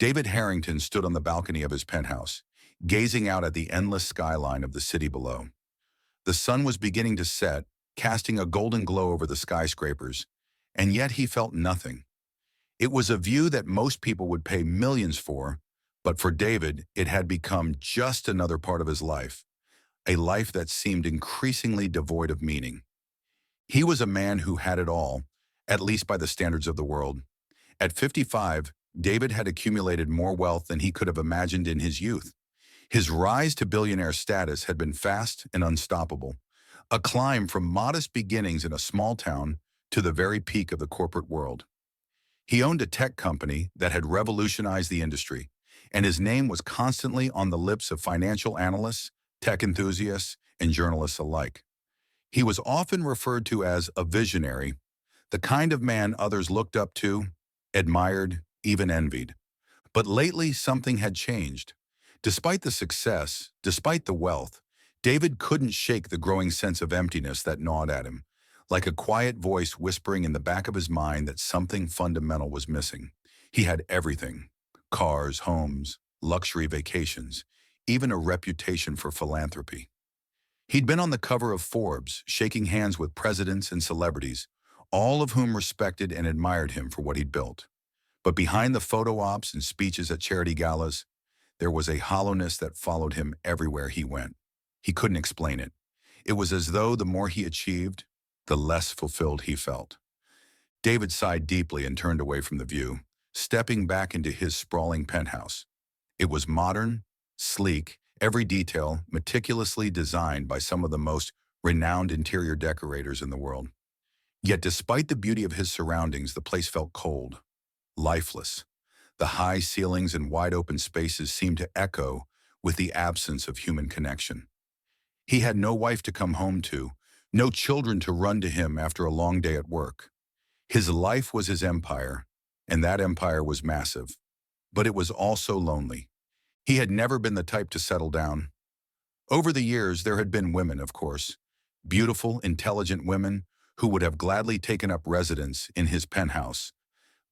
David Harrington stood on the balcony of his penthouse, gazing out at the endless skyline of the city below. The sun was beginning to set, casting a golden glow over the skyscrapers, and yet he felt nothing. It was a view that most people would pay millions for, but for David, it had become just another part of his life, a life that seemed increasingly devoid of meaning. He was a man who had it all, at least by the standards of the world. At 55, David had accumulated more wealth than he could have imagined in his youth. His rise to billionaire status had been fast and unstoppable, a climb from modest beginnings in a small town to the very peak of the corporate world. He owned a tech company that had revolutionized the industry, and his name was constantly on the lips of financial analysts, tech enthusiasts, and journalists alike. He was often referred to as a visionary, the kind of man others looked up to, admired, even envied. But lately, something had changed. Despite the success, despite the wealth, David couldn't shake the growing sense of emptiness that gnawed at him, like a quiet voice whispering in the back of his mind that something fundamental was missing. He had everything: cars, homes, luxury vacations, even a reputation for philanthropy. He'd been on the cover of Forbes, shaking hands with presidents and celebrities, all of whom respected and admired him for what he'd built. But behind the photo ops and speeches at charity galas, there was a hollowness that followed him everywhere he went. He couldn't explain it. It was as though the more he achieved, the less fulfilled he felt. David sighed deeply and turned away from the view, stepping back into his sprawling penthouse. It was modern, sleek, every detail meticulously designed by some of the most renowned interior decorators in the world. Yet despite the beauty of his surroundings, the place felt cold, lifeless. The high ceilings and wide-open spaces seemed to echo with the absence of human connection. He had no wife to come home to, no children to run to him after a long day at work. His life was his empire, and that empire was massive. But it was also lonely. He had never been the type to settle down. Over the years, there had been women, of course, beautiful, intelligent women who would have gladly taken up residence in his penthouse,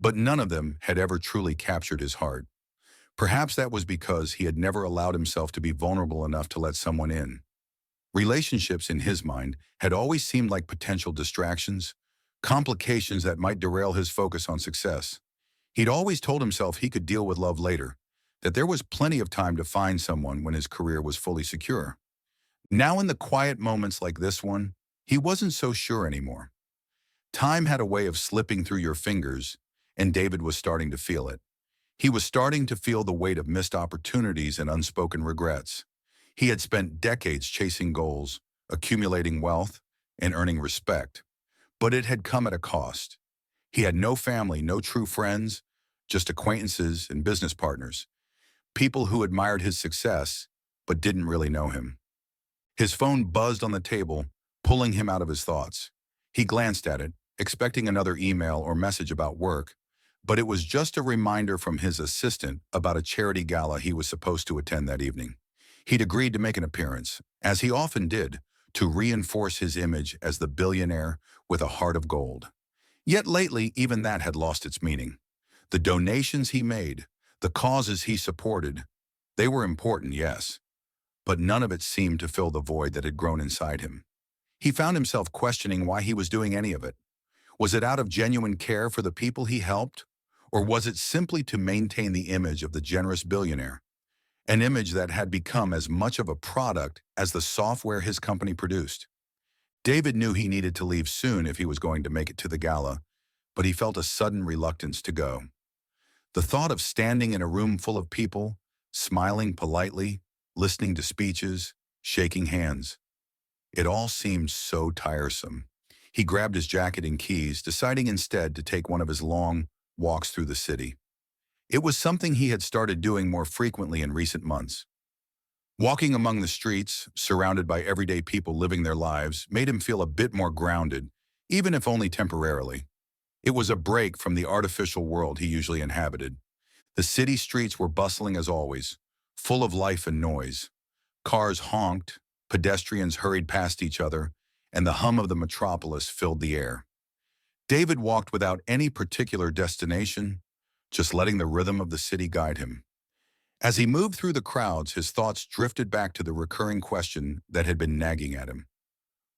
but none of them had ever truly captured his heart. Perhaps that was because he had never allowed himself to be vulnerable enough to let someone in. Relationships, in his mind, had always seemed like potential distractions, complications that might derail his focus on success. He'd always told himself he could deal with love later, that there was plenty of time to find someone when his career was fully secure. Now, in the quiet moments like this one, he wasn't so sure anymore. Time had a way of slipping through your fingers, and David was starting to feel it. He was starting to feel the weight of missed opportunities and unspoken regrets. He had spent decades chasing goals, accumulating wealth, and earning respect, but it had come at a cost. He had no family, no true friends, just acquaintances and business partners, people who admired his success but didn't really know him. His phone buzzed on the table, pulling him out of his thoughts. He glanced at it, expecting another email or message about work, but it was just a reminder from his assistant about a charity gala he was supposed to attend that evening. He'd agreed to make an appearance, as he often did, to reinforce his image as the billionaire with a heart of gold. Yet lately, even that had lost its meaning. The donations he made, the causes he supported, they were important, yes, but none of it seemed to fill the void that had grown inside him. He found himself questioning why he was doing any of it. Was it out of genuine care for the people he helped? Or was it simply to maintain the image of the generous billionaire? An image that had become as much of a product as the software his company produced. David knew he needed to leave soon if he was going to make it to the gala, but he felt a sudden reluctance to go. The thought of standing in a room full of people, smiling politely, listening to speeches, shaking hands. It all seemed so tiresome. He grabbed his jacket and keys, deciding instead to take one of his long walks through the city. It was something he had started doing more frequently in recent months. Walking among the streets, surrounded by everyday people living their lives, made him feel a bit more grounded, even if only temporarily. It was a break from the artificial world he usually inhabited. The city streets were bustling as always, full of life and noise. Cars honked, pedestrians hurried past each other, and the hum of the metropolis filled the air. David walked without any particular destination, just letting the rhythm of the city guide him. As he moved through the crowds, his thoughts drifted back to the recurring question that had been nagging at him.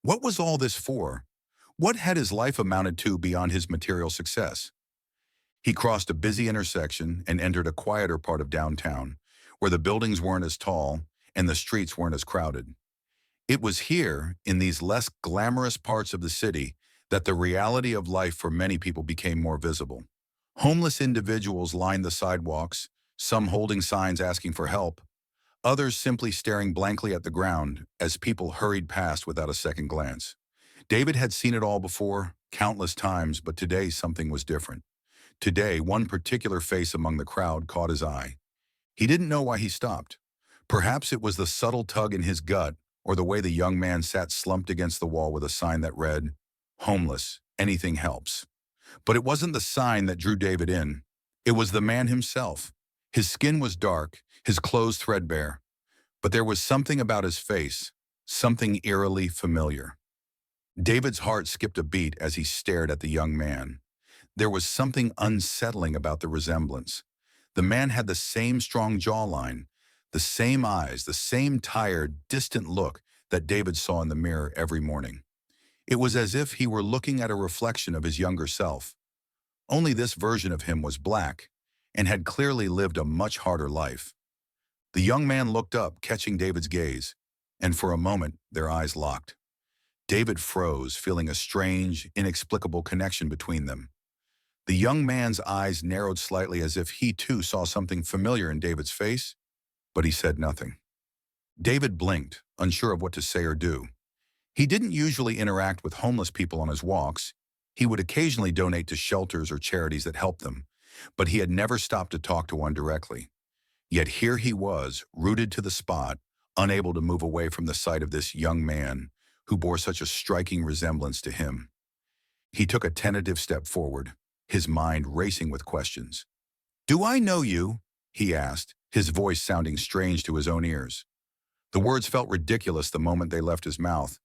What was all this for? What had his life amounted to beyond his material success? He crossed a busy intersection and entered a quieter part of downtown, where the buildings weren't as tall and the streets weren't as crowded. It was here, in these less glamorous parts of the city, that the reality of life for many people became more visible. Homeless individuals lined the sidewalks, some holding signs asking for help, others simply staring blankly at the ground as people hurried past without a second glance. David had seen it all before, countless times, but today something was different. Today, one particular face among the crowd caught his eye. He didn't know why he stopped. Perhaps it was the subtle tug in his gut, or the way the young man sat slumped against the wall with a sign that read, "Homeless, anything helps." But it wasn't the sign that drew David in. It was the man himself. His skin was dark, his clothes threadbare, but there was something about his face, something eerily familiar. David's heart skipped a beat as he stared at the young man. There was something unsettling about the resemblance. The man had the same strong jawline, the same eyes, the same tired, distant look that David saw in the mirror every morning. It was as if he were looking at a reflection of his younger self. Only this version of him was black and had clearly lived a much harder life. The young man looked up, catching David's gaze, and for a moment their eyes locked. David froze, feeling a strange, inexplicable connection between them. The young man's eyes narrowed slightly as if he too saw something familiar in David's face, but he said nothing. David blinked, unsure of what to say or do. He didn't usually interact with homeless people on his walks. He would occasionally donate to shelters or charities that helped them, but he had never stopped to talk to one directly. Yet here he was, rooted to the spot, unable to move away from the sight of this young man who bore such a striking resemblance to him. He took a tentative step forward, his mind racing with questions. "Do I know you?" he asked, his voice sounding strange to his own ears. The words felt ridiculous the moment they left his mouth,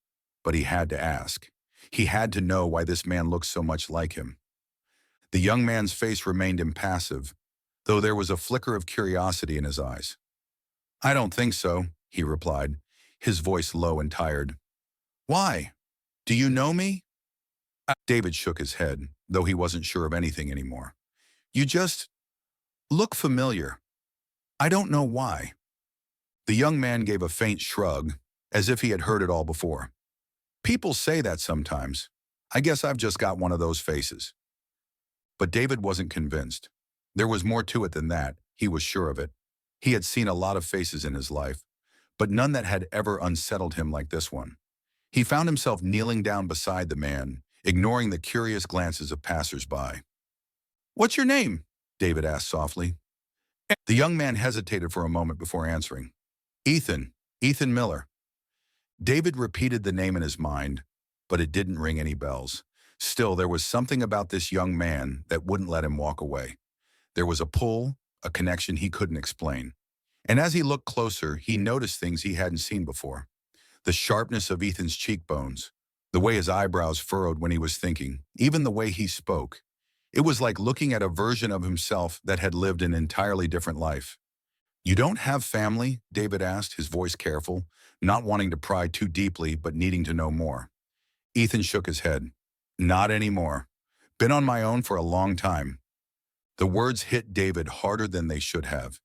but he had to ask. He had to know why this man looked so much like him. The young man's face remained impassive, though there was a flicker of curiosity in his eyes. "I don't think so," he replied, his voice low and tired. "Why? Do you know me?" David shook his head, though he wasn't sure of anything anymore. "You just look familiar. I don't know why." The young man gave a faint shrug, as if he had heard it all before. "People say that sometimes. I guess I've just got one of those faces." But David wasn't convinced. There was more to it than that, he was sure of it. He had seen a lot of faces in his life, but none that had ever unsettled him like this one. He found himself kneeling down beside the man, ignoring the curious glances of passers-by. "What's your name?" David asked softly. The young man hesitated for a moment before answering. Ethan Miller." David repeated the name in his mind, but it didn't ring any bells. Still, there was something about this young man that wouldn't let him walk away. There was a pull, a connection he couldn't explain. And as he looked closer, he noticed things he hadn't seen before. The sharpness of Ethan's cheekbones, the way his eyebrows furrowed when he was thinking, even the way he spoke. It was like looking at a version of himself that had lived an entirely different life. "You don't have family?" David asked, his voice careful, not wanting to pry too deeply but needing to know more. Ethan shook his head. "Not anymore. Been on my own for a long time." The words hit David harder than they should have.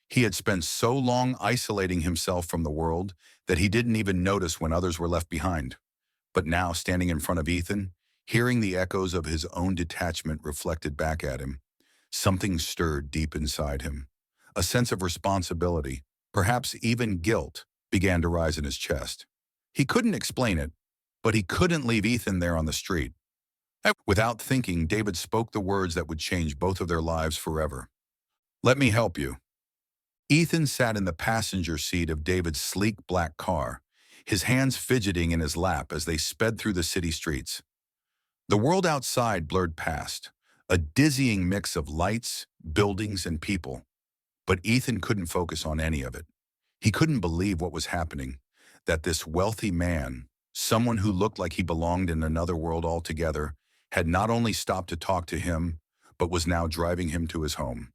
He had spent so long isolating himself from the world that he didn't even notice when others were left behind. But now, standing in front of Ethan, hearing the echoes of his own detachment reflected back at him, something stirred deep inside him. A sense of responsibility, perhaps even guilt, began to rise in his chest. He couldn't explain it, but he couldn't leave Ethan there on the street. Without thinking, David spoke the words that would change both of their lives forever. "Let me help you." Ethan sat in the passenger seat of David's sleek black car, his hands fidgeting in his lap as they sped through the city streets. The world outside blurred past, a dizzying mix of lights, buildings, and people. But Ethan couldn't focus on any of it. He couldn't believe what was happening, that this wealthy man, someone who looked like he belonged in another world altogether, had not only stopped to talk to him, but was now driving him to his home.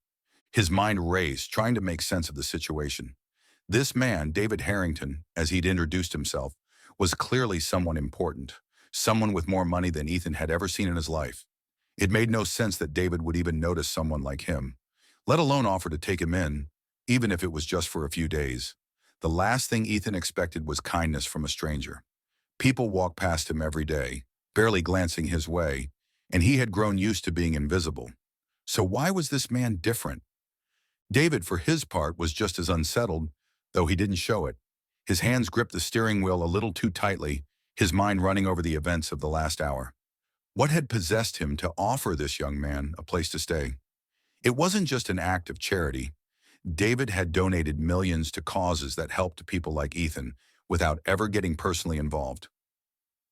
His mind raced, trying to make sense of the situation. This man, David Harrington, as he'd introduced himself, was clearly someone important, someone with more money than Ethan had ever seen in his life. It made no sense that David would even notice someone like him, let alone offer to take him in, even if it was just for a few days. The last thing Ethan expected was kindness from a stranger. People walked past him every day, barely glancing his way, and he had grown used to being invisible. So why was this man different? David, for his part, was just as unsettled, though he didn't show it. His hands gripped the steering wheel a little too tightly, his mind running over the events of the last hour. What had possessed him to offer this young man a place to stay? It wasn't just an act of charity. David had donated millions to causes that helped people like Ethan without ever getting personally involved.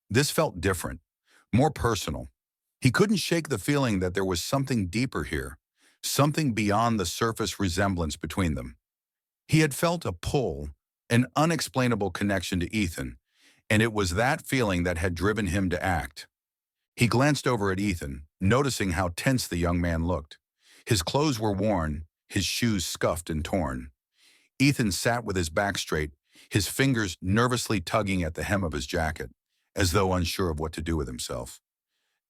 This felt different, more personal. He couldn't shake the feeling that there was something deeper here, something beyond the surface resemblance between them. He had felt a pull, an unexplainable connection to Ethan, and it was that feeling that had driven him to act. He glanced over at Ethan, noticing how tense the young man looked. His clothes were worn, his shoes scuffed and torn. Ethan sat with his back straight, his fingers nervously tugging at the hem of his jacket, as though unsure of what to do with himself.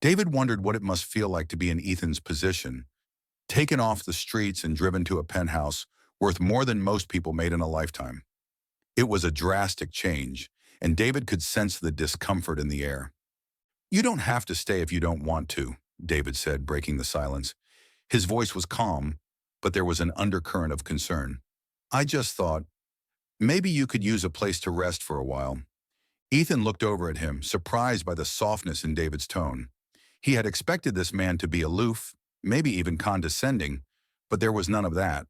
David wondered what it must feel like to be in Ethan's position, taken off the streets and driven to a penthouse worth more than most people made in a lifetime. It was a drastic change, and David could sense the discomfort in the air. "You don't have to stay if you don't want to," David said, breaking the silence. His voice was calm, but there was an undercurrent of concern. "I just thought, maybe you could use a place to rest for a while." Ethan looked over at him, surprised by the softness in David's tone. He had expected this man to be aloof, maybe even condescending, but there was none of that.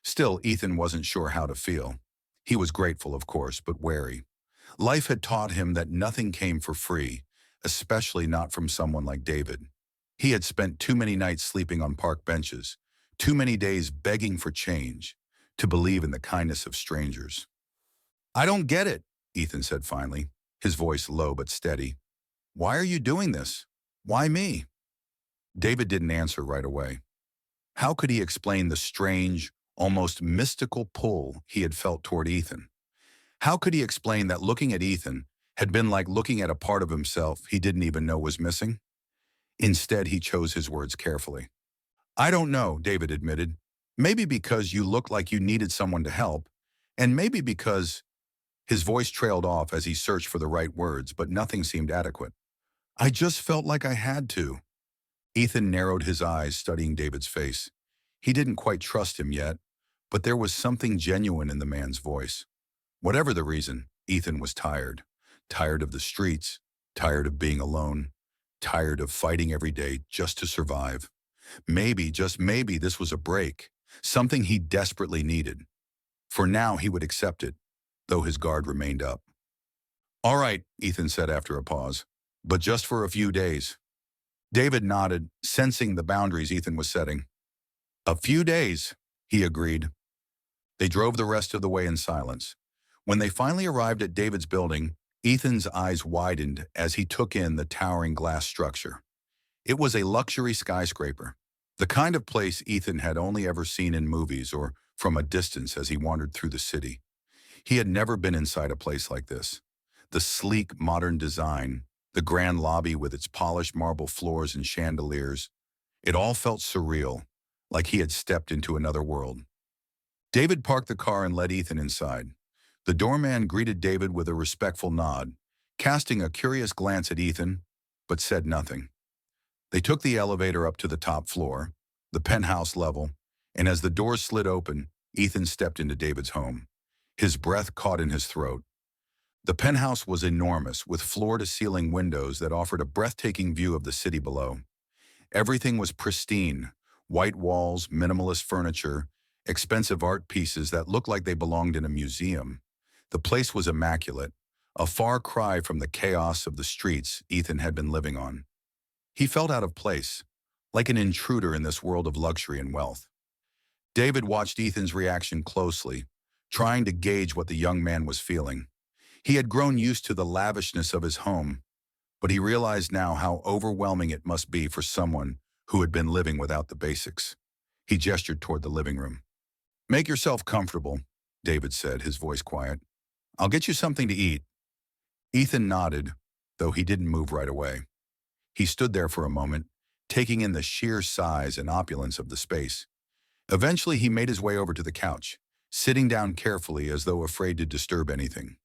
Still, Ethan wasn't sure how to feel. He was grateful, of course, but wary. Life had taught him that nothing came for free, especially not from someone like David. He had spent too many nights sleeping on park benches, too many days begging for change, to believe in the kindness of strangers. "I don't get it," Ethan said finally, his voice low but steady. "Why are you doing this? Why me?" David didn't answer right away. How could he explain the strange, almost mystical pull he had felt toward Ethan? How could he explain that looking at Ethan had been like looking at a part of himself he didn't even know was missing? Instead, he chose his words carefully. "I don't know," David admitted. "Maybe because you looked like you needed someone to help, and maybe because—" His voice trailed off as he searched for the right words, but nothing seemed adequate. "I just felt like I had to." Ethan narrowed his eyes, studying David's face. He didn't quite trust him yet, but there was something genuine in the man's voice. Whatever the reason, Ethan was tired. Tired of the streets, tired of being alone, tired of fighting every day just to survive. Maybe, just maybe, this was a break, something he desperately needed. For now, he would accept it, though his guard remained up. "All right," Ethan said after a pause, "but just for a few days." David nodded, sensing the boundaries Ethan was setting. "A few days," he agreed. They drove the rest of the way in silence. When they finally arrived at David's building, Ethan's eyes widened as he took in the towering glass structure. It was a luxury skyscraper, the kind of place Ethan had only ever seen in movies or from a distance as he wandered through the city. He had never been inside a place like this. The sleek, modern design, the grand lobby with its polished marble floors and chandeliers, it all felt surreal, like he had stepped into another world. David parked the car and led Ethan inside. The doorman greeted David with a respectful nod, casting a curious glance at Ethan, but said nothing. They took the elevator up to the top floor, the penthouse level, and as the doors slid open, Ethan stepped into David's home. His breath caught in his throat. The penthouse was enormous, with floor-to-ceiling windows that offered a breathtaking view of the city below. Everything was pristine: white walls, minimalist furniture, expensive art pieces that looked like they belonged in a museum. The place was immaculate, a far cry from the chaos of the streets Ethan had been living on. He felt out of place, like an intruder in this world of luxury and wealth. David watched Ethan's reaction closely, trying to gauge what the young man was feeling. He had grown used to the lavishness of his home, but he realized now how overwhelming it must be for someone who had been living without the basics. He gestured toward the living room. "Make yourself comfortable," David said, his voice quiet. "I'll get you something to eat." Ethan nodded, though he didn't move right away. He stood there for a moment, taking in the sheer size and opulence of the space. Eventually, he made his way over to the couch, sitting down carefully as though afraid to disturb anything.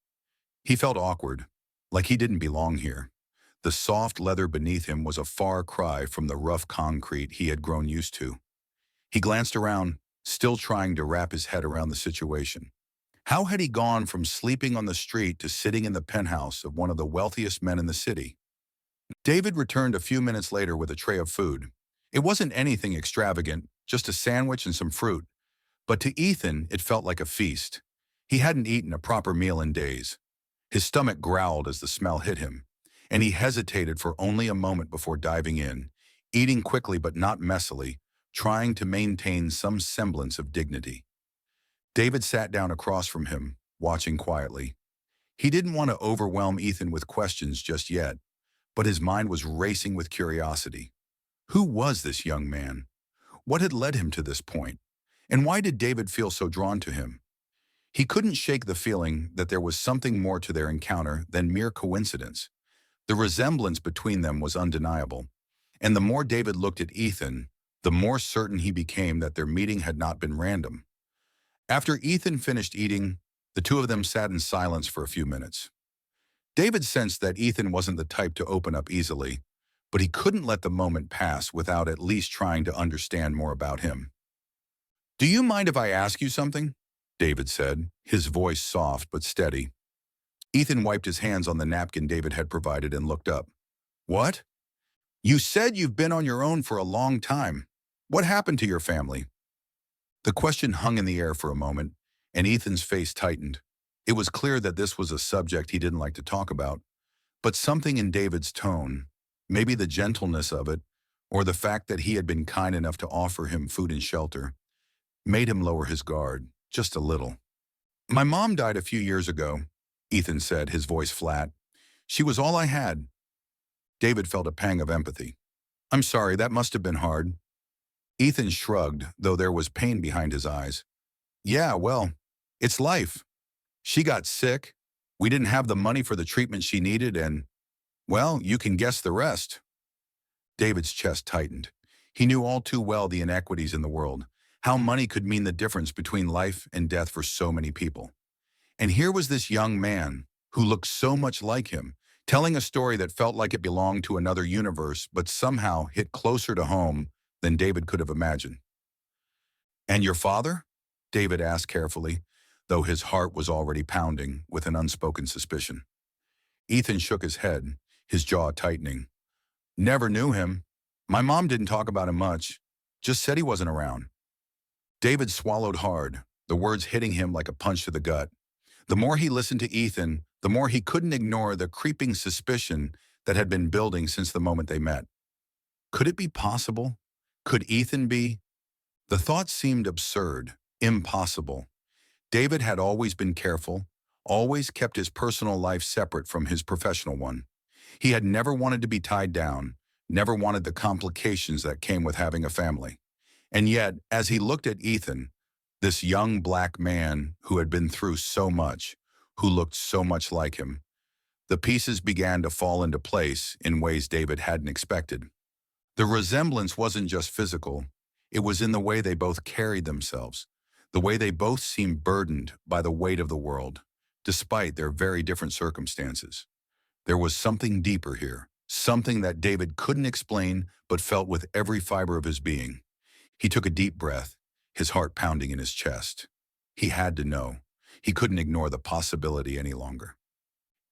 He felt awkward, like he didn't belong here. The soft leather beneath him was a far cry from the rough concrete he had grown used to. He glanced around, still trying to wrap his head around the situation. How had he gone from sleeping on the street to sitting in the penthouse of one of the wealthiest men in the city? David returned a few minutes later with a tray of food. It wasn't anything extravagant, just a sandwich and some fruit. But to Ethan, it felt like a feast. He hadn't eaten a proper meal in days. His stomach growled as the smell hit him, and he hesitated for only a moment before diving in, eating quickly but not messily, trying to maintain some semblance of dignity. David sat down across from him, watching quietly. He didn't want to overwhelm Ethan with questions just yet, but his mind was racing with curiosity. Who was this young man? What had led him to this point? And why did David feel so drawn to him? He couldn't shake the feeling that there was something more to their encounter than mere coincidence. The resemblance between them was undeniable, and the more David looked at Ethan, the more certain he became that their meeting had not been random. After Ethan finished eating, the two of them sat in silence for a few minutes. David sensed that Ethan wasn't the type to open up easily, but he couldn't let the moment pass without at least trying to understand more about him. "Do you mind if I ask you something?" David said, his voice soft but steady. Ethan wiped his hands on the napkin David had provided and looked up. "What? You said you've been on your own for a long time. What happened to your family?" The question hung in the air for a moment, and Ethan's face tightened. It was clear that this was a subject he didn't like to talk about, but something in David's tone, maybe the gentleness of it, or the fact that he had been kind enough to offer him food and shelter, made him lower his guard, just a little. "My mom died a few years ago," Ethan said, his voice flat. "She was all I had." David felt a pang of empathy. "I'm sorry, that must have been hard." Ethan shrugged, though there was pain behind his eyes. "Yeah, well, it's life. She got sick. We didn't have the money for the treatment she needed, and, well, you can guess the rest." David's chest tightened. He knew all too well the inequities in the world, how money could mean the difference between life and death for so many people. And here was this young man, who looked so much like him, telling a story that felt like it belonged to another universe but somehow hit closer to home than David could have imagined. "And your father?" David asked carefully, though his heart was already pounding with an unspoken suspicion. Ethan shook his head, his jaw tightening. "Never knew him. My mom didn't talk about him much, just said he wasn't around." David swallowed hard, the words hitting him like a punch to the gut. The more he listened to Ethan, the more he couldn't ignore the creeping suspicion that had been building since the moment they met. Could it be possible? Could Ethan be? The thought seemed absurd, impossible. David had always been careful, always kept his personal life separate from his professional one. He had never wanted to be tied down, never wanted the complications that came with having a family. And yet, as he looked at Ethan, this young black man who had been through so much, who looked so much like him, the pieces began to fall into place in ways David hadn't expected. The resemblance wasn't just physical, it was in the way they both carried themselves, the way they both seemed burdened by the weight of the world, despite their very different circumstances. There was something deeper here, something that David couldn't explain but felt with every fiber of his being. He took a deep breath, his heart pounding in his chest. He had to know. He couldn't ignore the possibility any longer.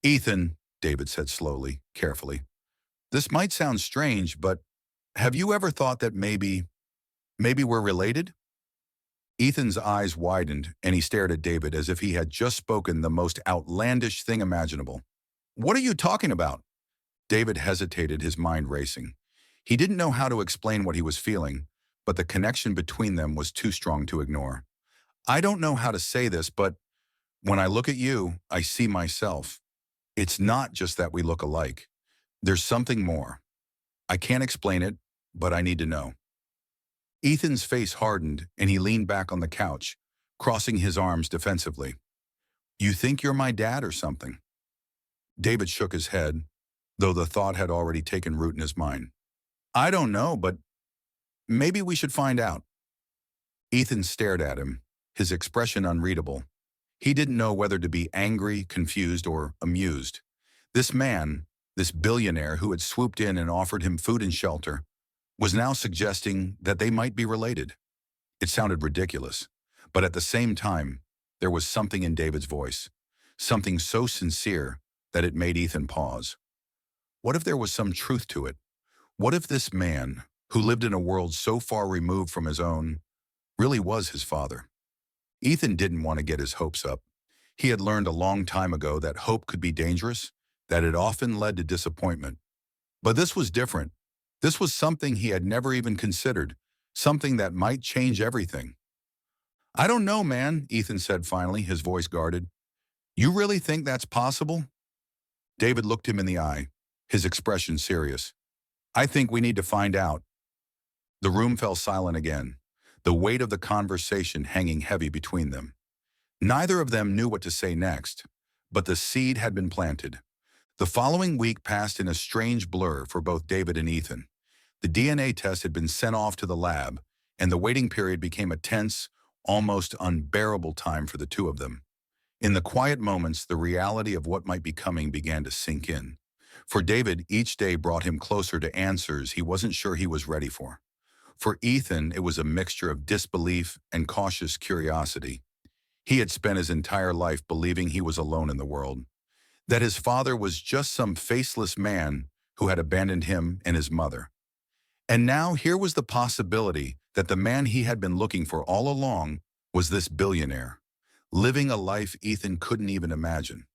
"Ethan," David said slowly, carefully, "this might sound strange, but have you ever thought that maybe we're related?" Ethan's eyes widened, and he stared at David as if he had just spoken the most outlandish thing imaginable. "What are you talking about?" David hesitated, his mind racing. He didn't know how to explain what he was feeling, but the connection between them was too strong to ignore. "I don't know how to say this, but when I look at you, I see myself. It's not just that we look alike. There's something more. I can't explain it. but I need to know. Ethan's face hardened and he leaned back on the couch, crossing his arms defensively. You think you're my dad or something? David shook his head, though the thought had already taken root in his mind. I don't know, but maybe we should find out. Ethan stared at him, his expression unreadable. He didn't know whether to be angry, confused, or amused. This man, this billionaire who had swooped in and offered him food and shelter, was now suggesting that they might be related. It sounded ridiculous, but at the same time, there was something in David's voice, something so sincere that it made Ethan pause. What if there was some truth to it? What if this man, who lived in a world so far removed from his own, really was his father? Ethan didn't want to get his hopes up. He had learned a long time ago that hope could be dangerous, that it often led to disappointment. But this was different. This was something he had never even considered, something that might change everything. I don't know, man, Ethan said finally, his voice guarded. You really think that's possible? David looked him in the eye, his expression serious. I think we need to find out. The room fell silent again, the weight of the conversation hanging heavy between them. Neither of them knew what to say next, but the seed had been planted. The following week passed in a strange blur for both David and Ethan. The DNA test had been sent off to the lab, and the waiting period became a tense, almost unbearable time for the two of them. In the quiet moments, the reality of what might be coming began to sink in. For David, each day brought him closer to answers he wasn't sure he was ready for. For Ethan, it was a mixture of disbelief and cautious curiosity. He had spent his entire life believing he was alone in the world, that his father was just some faceless man who had abandoned him and his mother. And now here was the possibility that the man he had been looking for all along was this billionaire, living a life Ethan couldn't even imagine.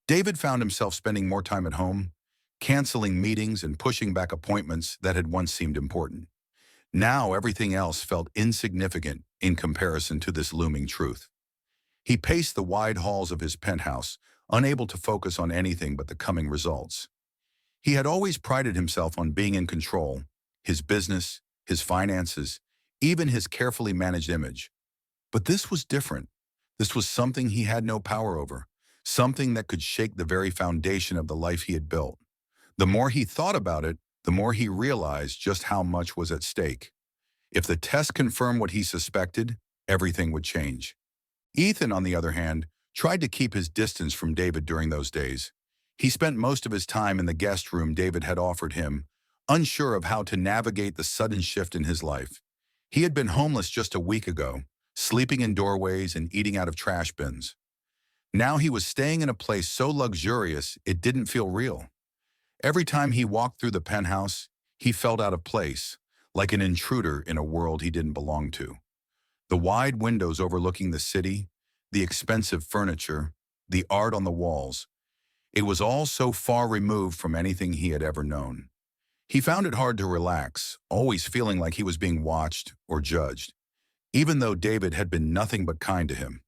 David found himself spending more time at home, canceling meetings and pushing back appointments that had once seemed important. Now everything else felt insignificant in comparison to this looming truth. He paced the wide halls of his penthouse, unable to focus on anything but the coming results. He had always prided himself on being in control, his business, his finances, even his carefully managed image. But this was different. This was something he had no power over, something that could shake the very foundation of the life he had built. The more he thought about it, the more he realized just how much was at stake. If the test confirmed what he suspected, everything would change. Ethan, on the other hand, tried to keep his distance from David during those days. He spent most of his time in the guest room David had offered him, unsure of how to navigate the sudden shift in his life. He had been homeless just a week ago, sleeping in doorways and eating out of trash bins. Now he was staying in a place so luxurious it didn't feel real. Every time he walked through the penthouse, he felt out of place, like an intruder in a world he didn't belong to. The wide windows overlooking the city, the expensive furniture, the art on the walls, it was all so far removed from anything he had ever known. He found it hard to relax, always feeling like he was being watched or judged, even though David had been nothing but kind to him.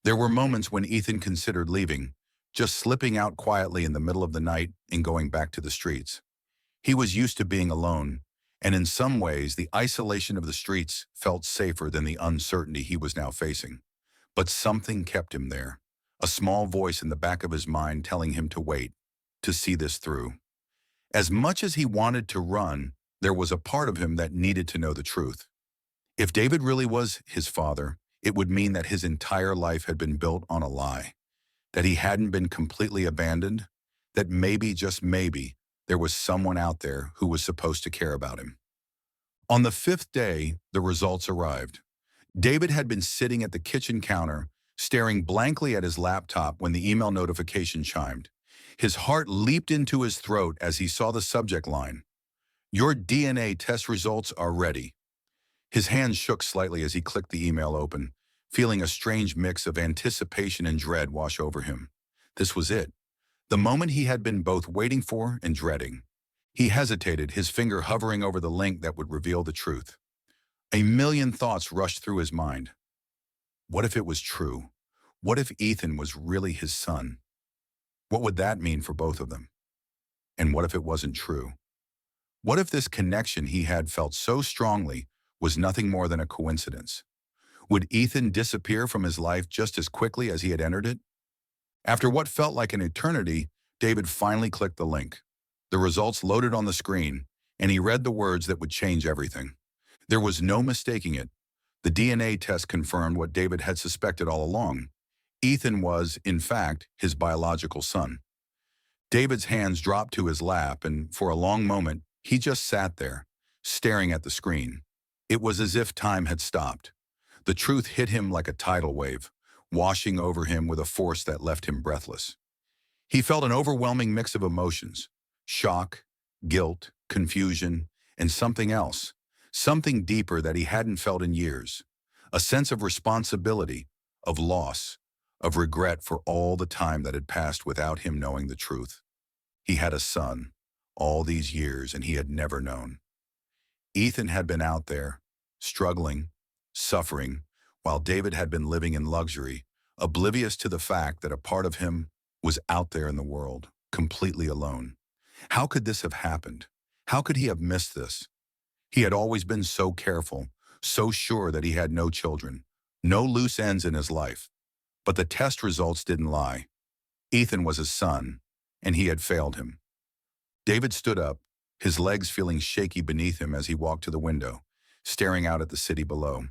There were moments when Ethan considered leaving, just slipping out quietly in the middle of the night and going back to the streets. He was used to being alone, and in some ways the isolation of the streets felt safer than the uncertainty he was now facing. But something kept him there, a small voice in the back of his mind telling him to wait, to see this through. As much as he wanted to run, there was a part of him that needed to know the truth. If David really was his father, it would mean that his entire life had been built on a lie, that he hadn't been completely abandoned, that maybe, just maybe, there was someone out there who was supposed to care about him. On the fifth day, the results arrived. David had been sitting at the kitchen counter, staring blankly at his laptop when the email notification chimed. His heart leaped into his throat as he saw the subject line. Your DNA test results are ready. His hands shook slightly as he clicked the email open, feeling a strange mix of anticipation and dread wash over him. This was it, the moment he had been both waiting for and dreading. He hesitated, his finger hovering over the link that would reveal the truth. A million thoughts rushed through his mind. What if it was true? What if Ethan was really his son? What would that mean for both of them? And what if it wasn't true? What if this connection he had felt so strongly was nothing more than a coincidence? Would Ethan disappear from his life just as quickly as he had entered it? After what felt like an eternity, David finally clicked the link. The results loaded on the screen, and he read the words that would change everything. There was no mistaking it. The DNA test confirmed what David had suspected all along. Ethan was, in fact, his biological son. David's hands dropped to his lap, and for a long moment, he just sat there, staring at the screen. It was as if time had stopped. The truth hit him like a tidal wave, washing over him with a force that left him breathless. He felt an overwhelming mix of emotions: shock, guilt, confusion, and something else, something deeper that he hadn't felt in years. A sense of responsibility, of loss, of regret for all the time that had passed without him knowing the truth. He had a son, all these years, and he had never known. Ethan had been out there, struggling, suffering, while David had been living in luxury, oblivious to the fact that a part of him was out there in the world, completely alone. How could this have happened? How could he have missed this? He had always been so careful, so sure that he had no children, no loose ends in his life. But the test results didn't lie. Ethan was his son, and he had failed him. David stood up, his legs feeling shaky beneath him as he walked to the window, staring out at the city below.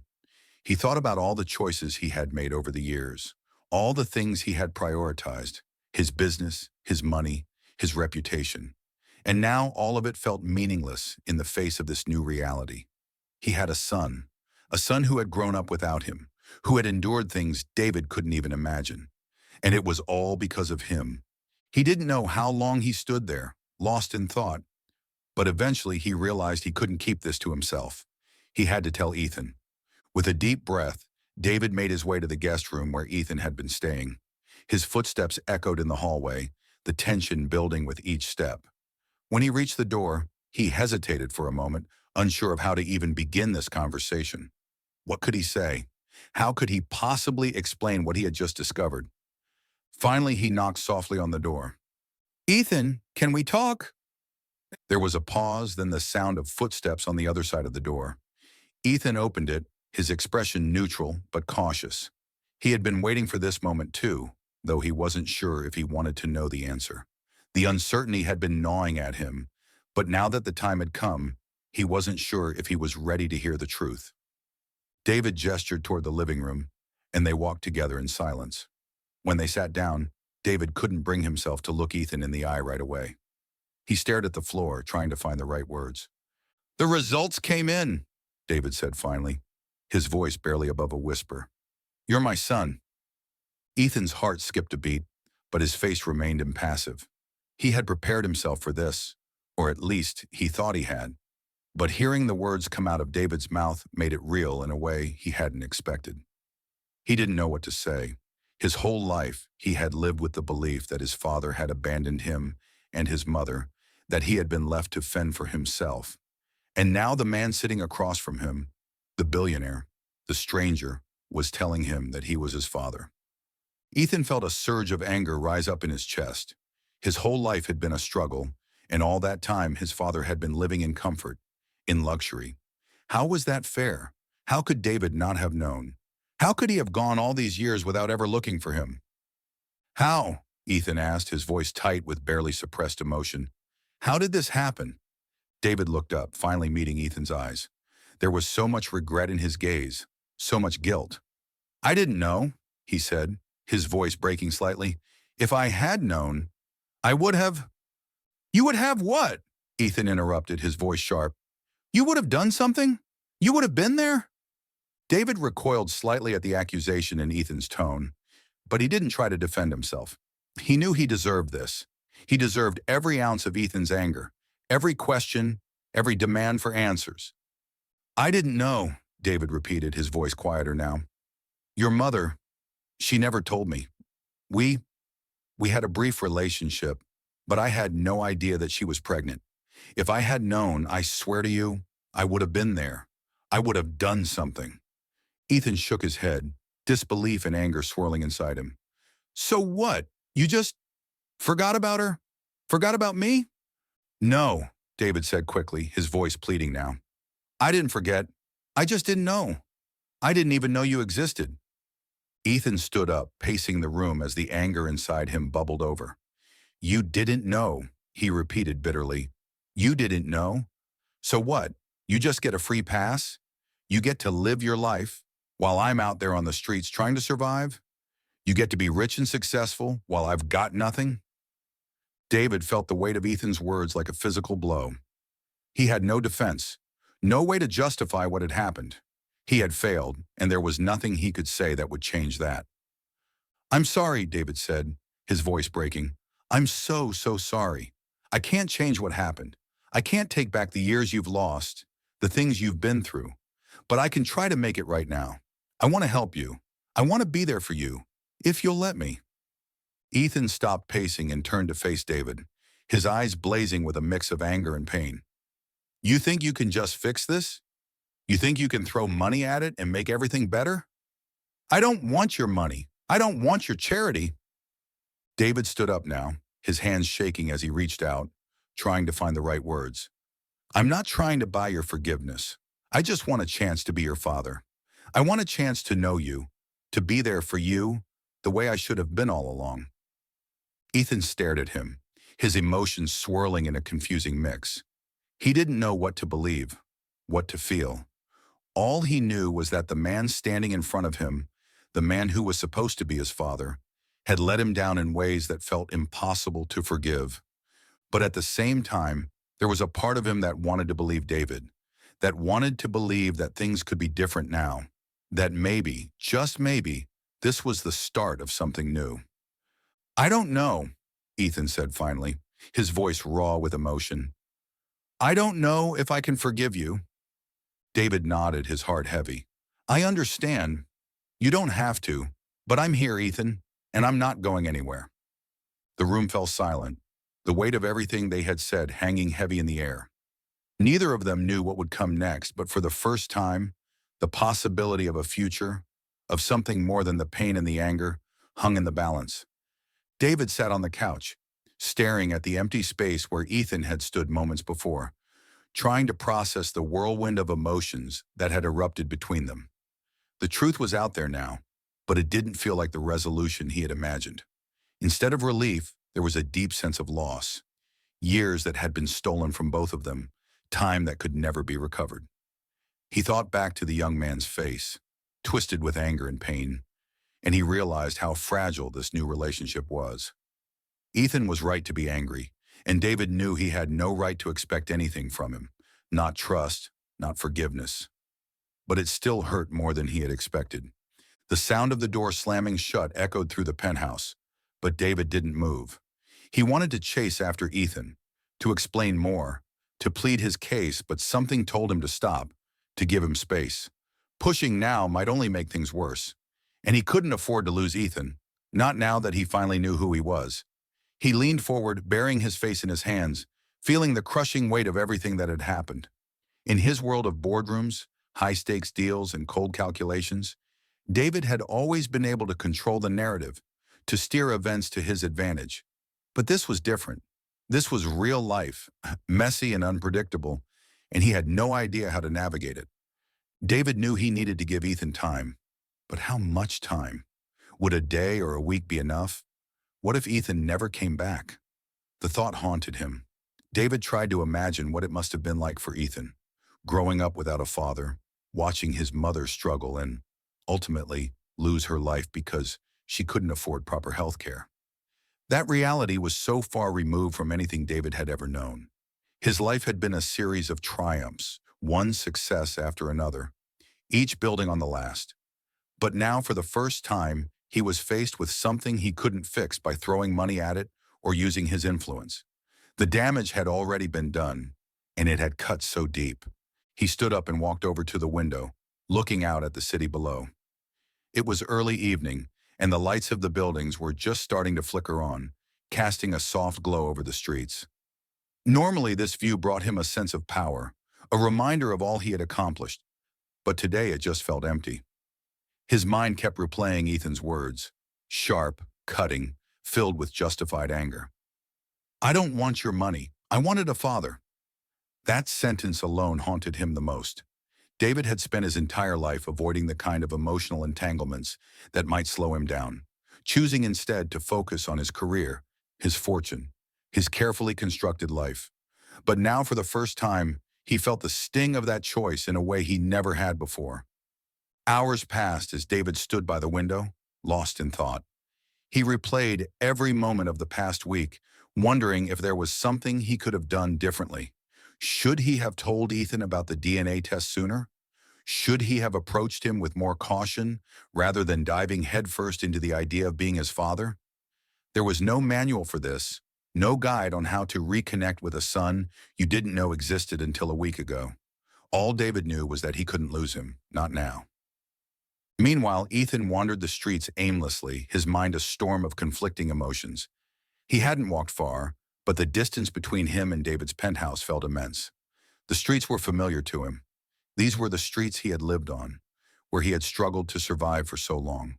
He thought about all the choices he had made over the years, all the things he had prioritized: his business, his money, his reputation. And now all of it felt meaningless in the face of this new reality. He had a son who had grown up without him, who had endured things David couldn't even imagine. And it was all because of him. He didn't know how long he stood there, lost in thought. But eventually he realized he couldn't keep this to himself. He had to tell Ethan. With a deep breath, David made his way to the guest room where Ethan had been staying. His footsteps echoed in the hallway, the tension building with each step. When he reached the door, he hesitated for a moment, unsure of how to even begin this conversation. What could he say? How could he possibly explain what he had just discovered? Finally, he knocked softly on the door. "Ethan, can we talk?" There was a pause, then the sound of footsteps on the other side of the door. Ethan opened it, his expression neutral but cautious. He had been waiting for this moment too, though he wasn't sure if he wanted to know the answer. The uncertainty had been gnawing at him, but now that the time had come, he wasn't sure if he was ready to hear the truth. David gestured toward the living room, and they walked together in silence. When they sat down, David couldn't bring himself to look Ethan in the eye right away. He stared at the floor, trying to find the right words. "The results came in," David said finally, his voice barely above a whisper. "You're my son." Ethan's heart skipped a beat, but his face remained impassive. He had prepared himself for this, or at least he thought he had. But hearing the words come out of David's mouth made it real in a way he hadn't expected. He didn't know what to say. His whole life, he had lived with the belief that his father had abandoned him and his mother, that he had been left to fend for himself. And now the man sitting across from him, the billionaire, the stranger, was telling him that he was his father. Ethan felt a surge of anger rise up in his chest. His whole life had been a struggle, and all that time his father had been living in comfort, in luxury. How was that fair? How could David not have known? How could he have gone all these years without ever looking for him? "How?" Ethan asked, his voice tight with barely suppressed emotion. "How did this happen?" David looked up, finally meeting Ethan's eyes. There was so much regret in his gaze, so much guilt. "I didn't know," he said, his voice breaking slightly. "If I had known, I would have—" "You would have what?" Ethan interrupted, his voice sharp. "You would have done something? You would have been there?" David recoiled slightly at the accusation in Ethan's tone, but he didn't try to defend himself. He knew he deserved this. He deserved every ounce of Ethan's anger, every question, every demand for answers. "I didn't know," David repeated, his voice quieter now. "Your mother, she never told me. We had a brief relationship, but I had no idea that she was pregnant. If I had known, I swear to you, I would have been there. I would have done something." Ethan shook his head, disbelief and anger swirling inside him. "So what? You just forgot about her? Forgot about me?" "No," David said quickly, his voice pleading now. I didn't forget. I just didn't know. I didn't even know you existed. Ethan stood up, pacing the room as the anger inside him bubbled over. You didn't know, he repeated bitterly. You didn't know? So what? You just get a free pass? You get to live your life while I'm out there on the streets trying to survive? You get to be rich and successful while I've got nothing? David felt the weight of Ethan's words like a physical blow. He had no defense, no way to justify what had happened. He had failed, and there was nothing he could say that would change that. I'm sorry, David said, his voice breaking. I'm so sorry. I can't change what happened. I can't take back the years you've lost, the things you've been through. But I can try to make it right now. I want to help you. I want to be there for you, if you'll let me. Ethan stopped pacing and turned to face David, his eyes blazing with a mix of anger and pain. You think you can just fix this? You think you can throw money at it and make everything better? I don't want your money. I don't want your charity. David stood up now, his hands shaking as he reached out, trying to find the right words. I'm not trying to buy your forgiveness. I just want a chance to be your father. I want a chance to know you, to be there for you, the way I should have been all along. Ethan stared at him, his emotions swirling in a confusing mix. He didn't know what to believe, what to feel. All he knew was that the man standing in front of him, the man who was supposed to be his father, had let him down in ways that felt impossible to forgive. But at the same time, there was a part of him that wanted to believe David, that wanted to believe that things could be different now, that maybe, just maybe, this was the start of something new. I don't know, Ethan said finally, his voice raw with emotion. I don't know if I can forgive you. David nodded, his heart heavy. I understand. You don't have to, but I'm here, Ethan, and I'm not going anywhere. The room fell silent, the weight of everything they had said hanging heavy in the air. Neither of them knew what would come next, but for the first time, the possibility of a future, of something more than the pain and the anger, hung in the balance. David sat on the couch, staring at the empty space where Ethan had stood moments before, trying to process the whirlwind of emotions that had erupted between them. The truth was out there now, but it didn't feel like the resolution he had imagined. Instead of relief, there was a deep sense of loss. Years that had been stolen from both of them, time that could never be recovered. He thought back to the young man's face, twisted with anger and pain, and he realized how fragile this new relationship was. Ethan was right to be angry, and David knew he had no right to expect anything from him, not trust, not forgiveness. But it still hurt more than he had expected. The sound of the door slamming shut echoed through the penthouse, but David didn't move. He wanted to chase after Ethan, to explain more, to plead his case, but something told him to stop, to give him space. Pushing now might only make things worse, and he couldn't afford to lose Ethan, not now that he finally knew who he was. He leaned forward, burying his face in his hands, feeling the crushing weight of everything that had happened. In his world of boardrooms, high-stakes deals, and cold calculations, David had always been able to control the narrative, to steer events to his advantage. But this was different. This was real life, messy and unpredictable, and he had no idea how to navigate it. David knew he needed to give Ethan time. But how much time? Would a day or a week be enough? What if Ethan never came back? The thought haunted him. David tried to imagine what it must have been like for Ethan, growing up without a father, watching his mother struggle and, ultimately, lose her life because she couldn't afford proper health care. That reality was so far removed from anything David had ever known. His life had been a series of triumphs, one success after another, each building on the last. But now, for the first time, he was faced with something he couldn't fix by throwing money at it or using his influence. The damage had already been done, and it had cut so deep. He stood up and walked over to the window, looking out at the city below. It was early evening, and the lights of the buildings were just starting to flicker on, casting a soft glow over the streets. Normally, this view brought him a sense of power, a reminder of all he had accomplished, but today it just felt empty. His mind kept replaying Ethan's words, sharp, cutting, filled with justified anger. I don't want your money. I wanted a father. That sentence alone haunted him the most. David had spent his entire life avoiding the kind of emotional entanglements that might slow him down, choosing instead to focus on his career, his fortune, his carefully constructed life. But now, for the first time, he felt the sting of that choice in a way he never had before. Hours passed as David stood by the window, lost in thought. He replayed every moment of the past week, wondering if there was something he could have done differently. Should he have told Ethan about the DNA test sooner? Should he have approached him with more caution rather than diving headfirst into the idea of being his father? There was no manual for this, no guide on how to reconnect with a son you didn't know existed until a week ago. All David knew was that he couldn't lose him, not now. Meanwhile, Ethan wandered the streets aimlessly, his mind a storm of conflicting emotions. He hadn't walked far, but the distance between him and David's penthouse felt immense. The streets were familiar to him. These were the streets he had lived on, where he had struggled to survive for so long.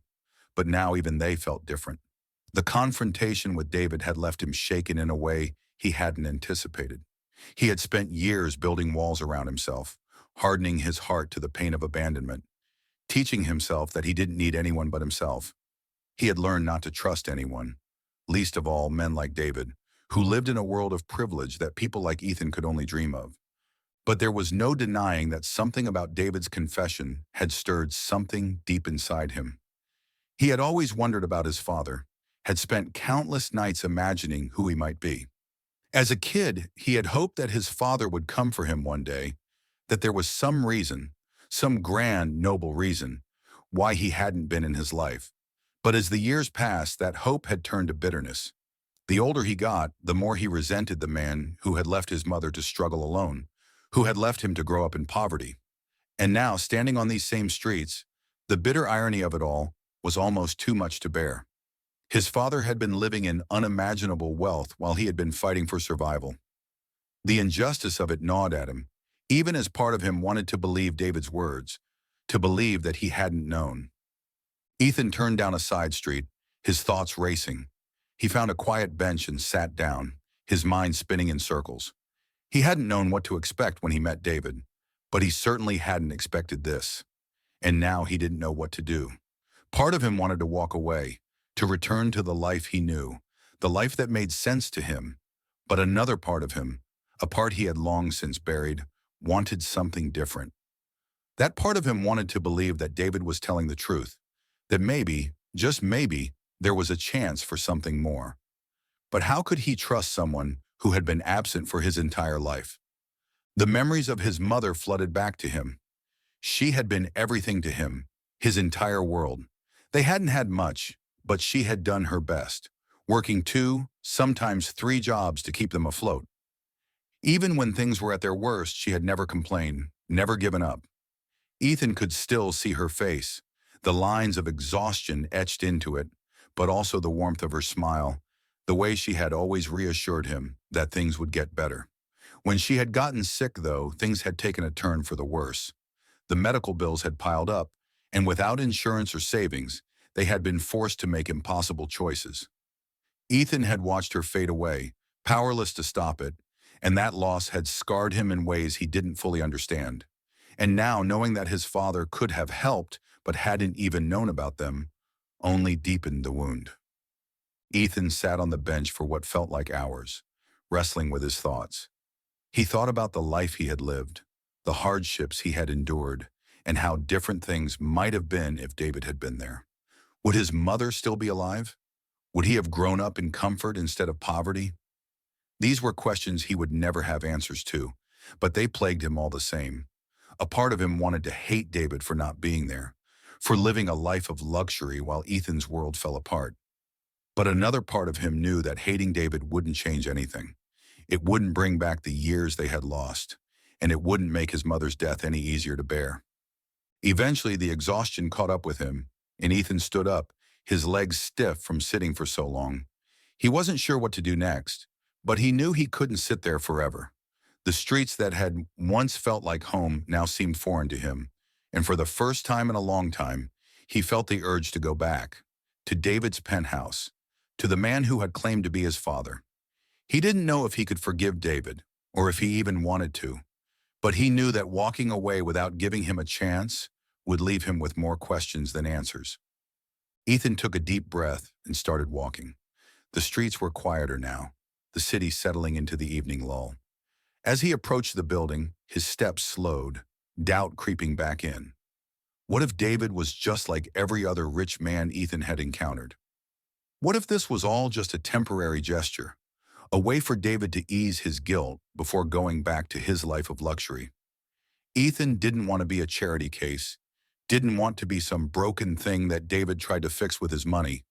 But now even they felt different. The confrontation with David had left him shaken in a way he hadn't anticipated. He had spent years building walls around himself, hardening his heart to the pain of abandonment, teaching himself that he didn't need anyone but himself. He had learned not to trust anyone, least of all men like David, who lived in a world of privilege that people like Ethan could only dream of. But there was no denying that something about David's confession had stirred something deep inside him. He had always wondered about his father, had spent countless nights imagining who he might be. As a kid, he had hoped that his father would come for him one day, that there was some reason, some grand, noble reason, why he hadn't been in his life. But as the years passed, that hope had turned to bitterness. The older he got, the more he resented the man who had left his mother to struggle alone, who had left him to grow up in poverty. And now, standing on these same streets, the bitter irony of it all was almost too much to bear. His father had been living in unimaginable wealth while he had been fighting for survival. The injustice of it gnawed at him, even as part of him wanted to believe David's words, to believe that he hadn't known. Ethan turned down a side street, his thoughts racing. He found a quiet bench and sat down, his mind spinning in circles. He hadn't known what to expect when he met David, but he certainly hadn't expected this. And now he didn't know what to do. Part of him wanted to walk away, to return to the life he knew, the life that made sense to him. But another part of him, a part he had long since buried, wanted something different. That part of him wanted to believe that David was telling the truth, that maybe, just maybe, there was a chance for something more. But how could he trust someone who had been absent for his entire life? The memories of his mother flooded back to him. She had been everything to him, his entire world. They hadn't had much, but she had done her best, working 2, sometimes 3 jobs to keep them afloat. Even when things were at their worst, she had never complained, never given up. Ethan could still see her face, the lines of exhaustion etched into it, but also the warmth of her smile, the way she had always reassured him that things would get better. When she had gotten sick, though, things had taken a turn for the worse. The medical bills had piled up, and without insurance or savings, they had been forced to make impossible choices. Ethan had watched her fade away, powerless to stop it, and that loss had scarred him in ways he didn't fully understand. And now, knowing that his father could have helped but hadn't even known about them, only deepened the wound. Ethan sat on the bench for what felt like hours, wrestling with his thoughts. He thought about the life he had lived, the hardships he had endured, and how different things might have been if David had been there. Would his mother still be alive? Would he have grown up in comfort instead of poverty? These were questions he would never have answers to, but they plagued him all the same. A part of him wanted to hate David for not being there, for living a life of luxury while Ethan's world fell apart. But another part of him knew that hating David wouldn't change anything. It wouldn't bring back the years they had lost, and it wouldn't make his mother's death any easier to bear. Eventually, the exhaustion caught up with him, and Ethan stood up, his legs stiff from sitting for so long. He wasn't sure what to do next, but he knew he couldn't sit there forever. The streets that had once felt like home now seemed foreign to him, and for the first time in a long time, he felt the urge to go back, to David's penthouse, to the man who had claimed to be his father. He didn't know if he could forgive David, or if he even wanted to. But he knew that walking away without giving him a chance would leave him with more questions than answers. Ethan took a deep breath and started walking. The streets were quieter now, the city settling into the evening lull. As he approached the building, his steps slowed, doubt creeping back in. What if David was just like every other rich man Ethan had encountered? What if this was all just a temporary gesture, a way for David to ease his guilt before going back to his life of luxury? Ethan didn't want to be a charity case, didn't want to be some broken thing that David tried to fix with his money.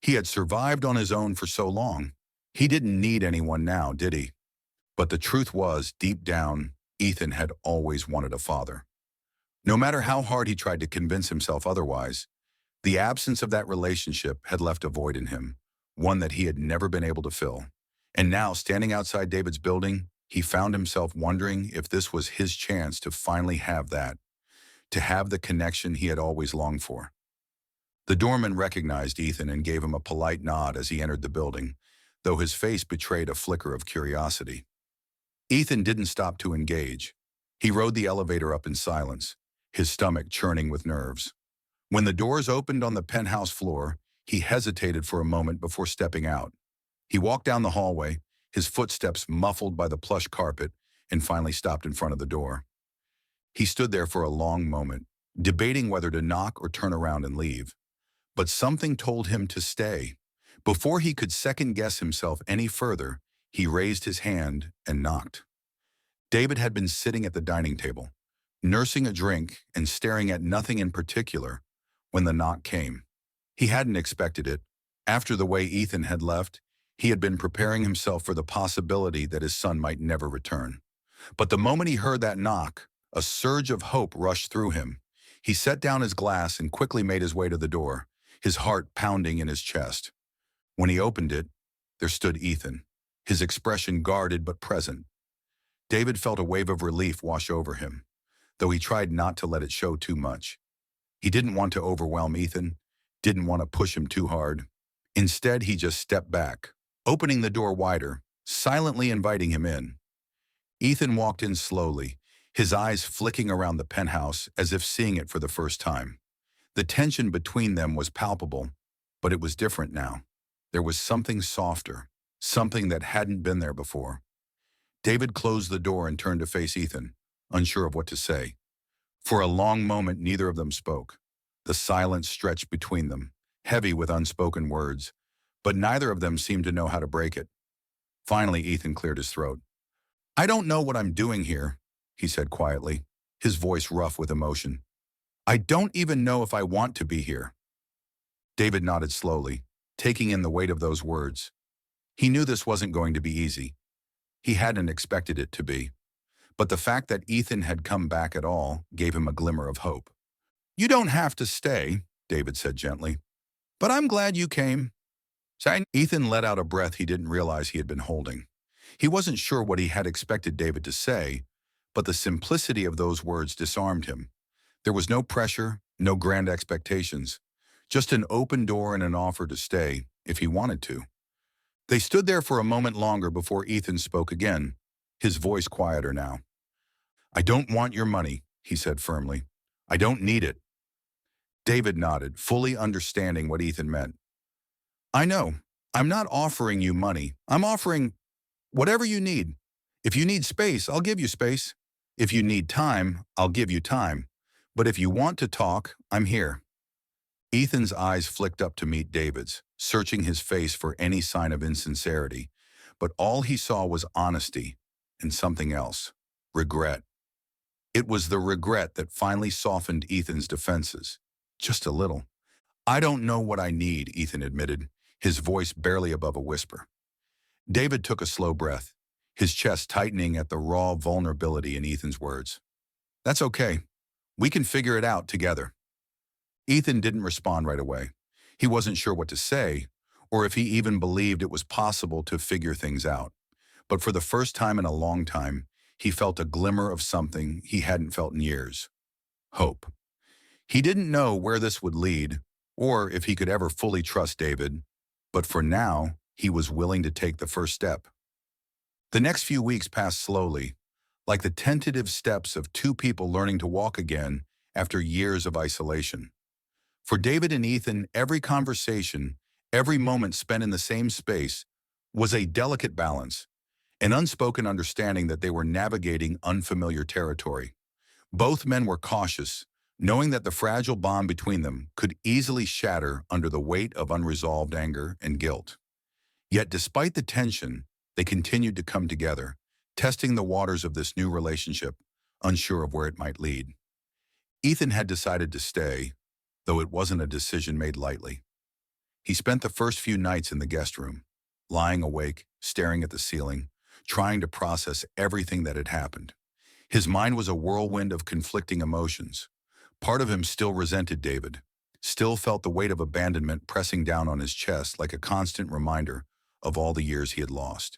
He had survived on his own for so long. He didn't need anyone now, did he? But the truth was, deep down, Ethan had always wanted a father. No matter how hard he tried to convince himself otherwise, the absence of that relationship had left a void in him, one that he had never been able to fill. And now, standing outside David's building, he found himself wondering if this was his chance to finally have that, to have the connection he had always longed for. The doorman recognized Ethan and gave him a polite nod as he entered the building, though his face betrayed a flicker of curiosity. Ethan didn't stop to engage. He rode the elevator up in silence, his stomach churning with nerves. When the doors opened on the penthouse floor, he hesitated for a moment before stepping out. He walked down the hallway, his footsteps muffled by the plush carpet, and finally stopped in front of the door. He stood there for a long moment, debating whether to knock or turn around and leave. But something told him to stay. Before he could second-guess himself any further, he raised his hand and knocked. David had been sitting at the dining table, nursing a drink and staring at nothing in particular when the knock came. He hadn't expected it. After the way Ethan had left, he had been preparing himself for the possibility that his son might never return. But the moment he heard that knock, a surge of hope rushed through him. He set down his glass and quickly made his way to the door, his heart pounding in his chest. When he opened it, there stood Ethan, his expression guarded but present. David felt a wave of relief wash over him, though he tried not to let it show too much. He didn't want to overwhelm Ethan, didn't want to push him too hard. Instead, he just stepped back, opening the door wider, silently inviting him in. Ethan walked in slowly, his eyes flicking around the penthouse as if seeing it for the first time. The tension between them was palpable, but it was different now. There was something softer, something that hadn't been there before. David closed the door and turned to face Ethan, unsure of what to say. For a long moment, neither of them spoke. The silence stretched between them, heavy with unspoken words, but neither of them seemed to know how to break it. Finally, Ethan cleared his throat. "I don't know what I'm doing here," he said quietly, his voice rough with emotion. "I don't even know if I want to be here." David nodded slowly, taking in the weight of those words. He knew this wasn't going to be easy. He hadn't expected it to be. But the fact that Ethan had come back at all gave him a glimmer of hope. "You don't have to stay," David said gently. "But I'm glad you came." Ethan let out a breath he didn't realize he had been holding. He wasn't sure what he had expected David to say, but the simplicity of those words disarmed him. There was no pressure, no grand expectations, just an open door and an offer to stay, if he wanted to. They stood there for a moment longer before Ethan spoke again, his voice quieter now. "I don't want your money," he said firmly. "I don't need it." David nodded, fully understanding what Ethan meant. "I know. I'm not offering you money. I'm offering whatever you need. If you need space, I'll give you space. If you need time, I'll give you time. But if you want to talk, I'm here." Ethan's eyes flicked up to meet David's, searching his face for any sign of insincerity. But all he saw was honesty and something else, regret. It was the regret that finally softened Ethan's defenses. Just a little. "I don't know what I need," Ethan admitted, his voice barely above a whisper. David took a slow breath, his chest tightening at the raw vulnerability in Ethan's words. "That's okay. We can figure it out together." Ethan didn't respond right away. He wasn't sure what to say, or if he even believed it was possible to figure things out. But for the first time in a long time, he felt a glimmer of something he hadn't felt in years. Hope. He didn't know where this would lead, or if he could ever fully trust David, but for now, he was willing to take the first step. The next few weeks passed slowly, like the tentative steps of two people learning to walk again after years of isolation. For David and Ethan, every conversation, every moment spent in the same space was a delicate balance, an unspoken understanding that they were navigating unfamiliar territory. Both men were cautious, knowing that the fragile bond between them could easily shatter under the weight of unresolved anger and guilt. Yet despite the tension, they continued to come together, testing the waters of this new relationship, unsure of where it might lead. Ethan had decided to stay, though it wasn't a decision made lightly. He spent the first few nights in the guest room, lying awake, staring at the ceiling, trying to process everything that had happened. His mind was a whirlwind of conflicting emotions. Part of him still resented David, still felt the weight of abandonment pressing down on his chest like a constant reminder of all the years he had lost.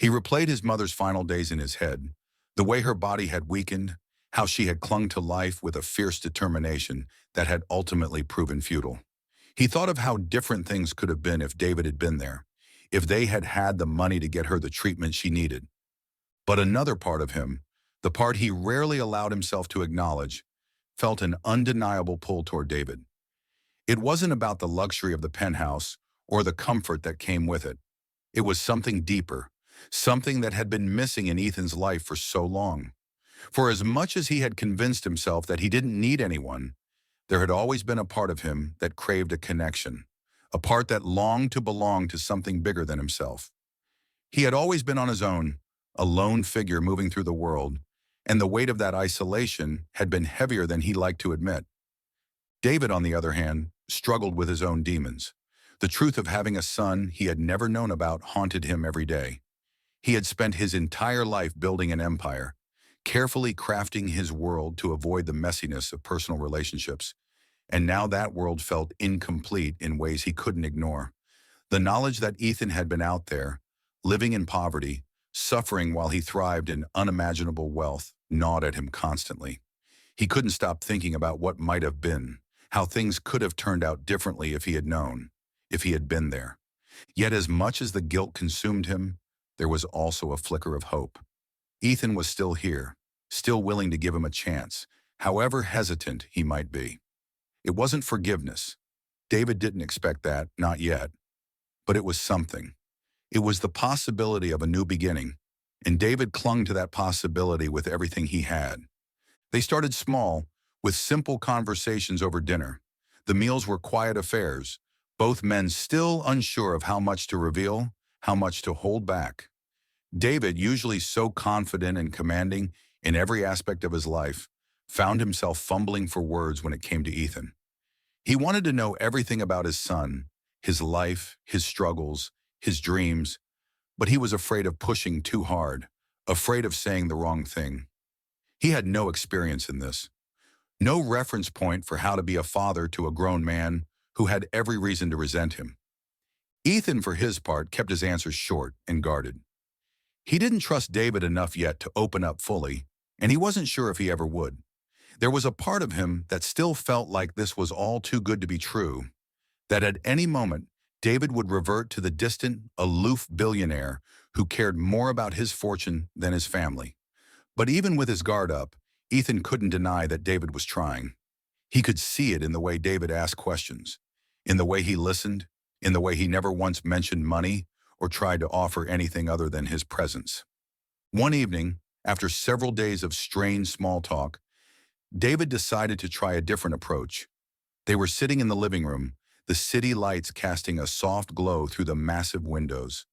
He replayed his mother's final days in his head, the way her body had weakened, how she had clung to life with a fierce determination that had ultimately proven futile. He thought of how different things could have been if David had been there, if they had had the money to get her the treatment she needed. But another part of him, the part he rarely allowed himself to acknowledge, felt an undeniable pull toward David. It wasn't about the luxury of the penthouse or the comfort that came with it. It was something deeper, something that had been missing in Ethan's life for so long. For as much as he had convinced himself that he didn't need anyone, there had always been a part of him that craved a connection, a part that longed to belong to something bigger than himself. He had always been on his own, a lone figure moving through the world, and the weight of that isolation had been heavier than he liked to admit. David, on the other hand, struggled with his own demons. The truth of having a son he had never known about haunted him every day. He had spent his entire life building an empire, carefully crafting his world to avoid the messiness of personal relationships, and now that world felt incomplete in ways he couldn't ignore. The knowledge that Ethan had been out there, living in poverty, suffering while he thrived in unimaginable wealth, gnawed at him constantly. He couldn't stop thinking about what might have been, how things could have turned out differently if he had known, if he had been there. Yet as much as the guilt consumed him, there was also a flicker of hope. Ethan was still here, still willing to give him a chance, however hesitant he might be. It wasn't forgiveness. David didn't expect that, not yet. But it was something. It was the possibility of a new beginning, and David clung to that possibility with everything he had. They started small, with simple conversations over dinner. The meals were quiet affairs, both men still unsure of how much to reveal, how much to hold back. David, usually so confident and commanding in every aspect of his life, found himself fumbling for words when it came to Ethan. He wanted to know everything about his son, his life, his struggles, his dreams, but he was afraid of pushing too hard, afraid of saying the wrong thing. He had no experience in this, no reference point for how to be a father to a grown man who had every reason to resent him. Ethan, for his part, kept his answers short and guarded. He didn't trust David enough yet to open up fully, and he wasn't sure if he ever would. There was a part of him that still felt like this was all too good to be true, that at any moment, David would revert to the distant, aloof billionaire who cared more about his fortune than his family. But even with his guard up, Ethan couldn't deny that David was trying. He could see it in the way David asked questions, in the way he listened, in the way he never once mentioned money or tried to offer anything other than his presence. One evening, after several days of strained small talk, David decided to try a different approach. They were sitting in the living room, the city lights casting a soft glow through the massive windows,